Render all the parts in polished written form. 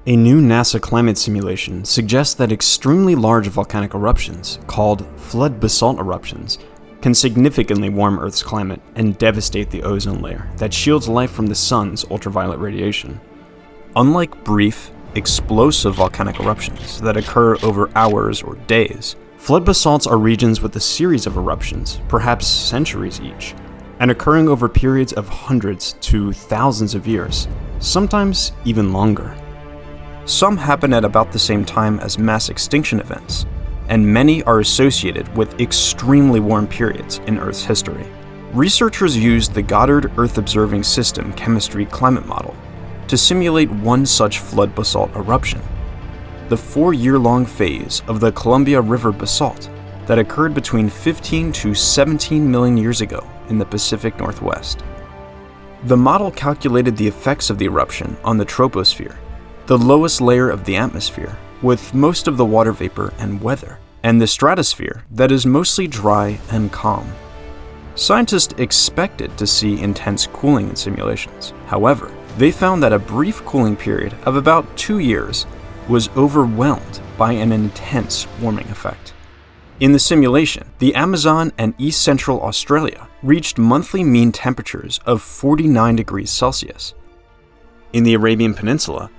A new NASA climate simulation suggests that extremely large volcanic eruptions, called flood-basalt eruptions, can significantly warm Earth's climate and devastate the ozone layer that shields life from the sun's ultraviolet radiation. Unlike brief, explosive volcanic eruptions that occur over hours or days, flood basalts are regions with a series of eruptions, perhaps centuries each, and occurring over periods of hundreds to thousands of years, sometimes even longer. Some happen at about the same time as mass extinction events, and many are associated with extremely warm periods in Earth's history. Researchers used the Goddard Earth Observing System chemistry climate model to simulate one such flood basalt eruption, the 4-year-long phase of the Columbia River basalt that occurred between 15 to 17 million years ago in the Pacific Northwest. The model calculated the effects of the eruption on the troposphere, the lowest layer of the atmosphere, with most of the water vapor and weather, and the stratosphere that is mostly dry and calm. Scientists expected to see intense cooling in simulations. However, they found that a brief cooling period of about 2 years was overwhelmed by an intense warming effect. In the simulation, the Amazon and East Central Australia reached monthly mean temperatures of 49 degrees Celsius. In the Arabian Peninsula,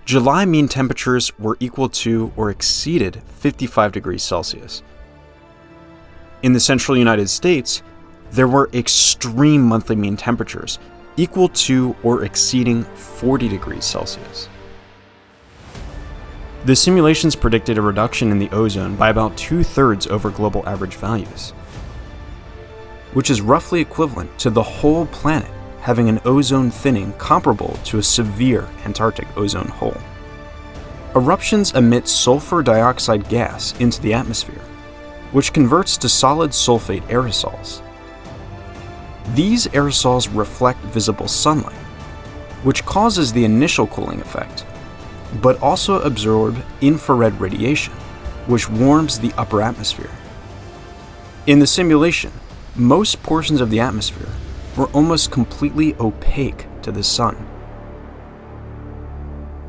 July mean temperatures were equal to or exceeded 55 degrees Celsius. In the central United States, there were extreme monthly mean temperatures equal to or exceeding 40 degrees Celsius. The simulations predicted a reduction in the ozone by about 2/3 over global average values, which is roughly equivalent to the whole planet having an ozone thinning comparable to a severe Antarctic ozone hole. Eruptions emit sulfur dioxide gas into the atmosphere, which converts to solid sulfate aerosols. These aerosols reflect visible sunlight, which causes the initial cooling effect, but also absorb infrared radiation, which warms the upper atmosphere. In the simulation, most portions of the atmosphere were almost completely opaque to the sun.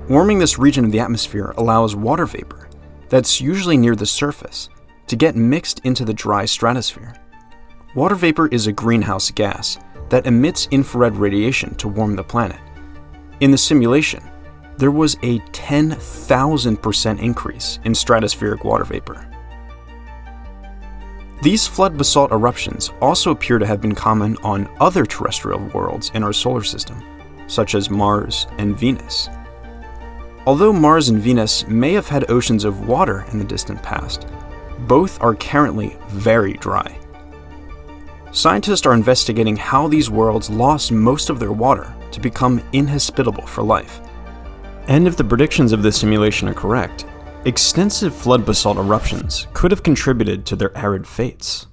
Warming this region of the atmosphere allows water vapor, that's usually near the surface, to get mixed into the dry stratosphere. Water vapor is a greenhouse gas that emits infrared radiation to warm the planet. In the simulation, there was a 10,000% increase in stratospheric water vapor. These flood basalt eruptions also appear to have been common on other terrestrial worlds in our solar system, such as Mars and Venus. Although Mars and Venus may have had oceans of water in the distant past, both are currently very dry. Scientists are investigating how these worlds lost most of their water to become inhospitable for life. And if the predictions of this simulation are correct, extensive flood basalt eruptions could have contributed to their arid fates.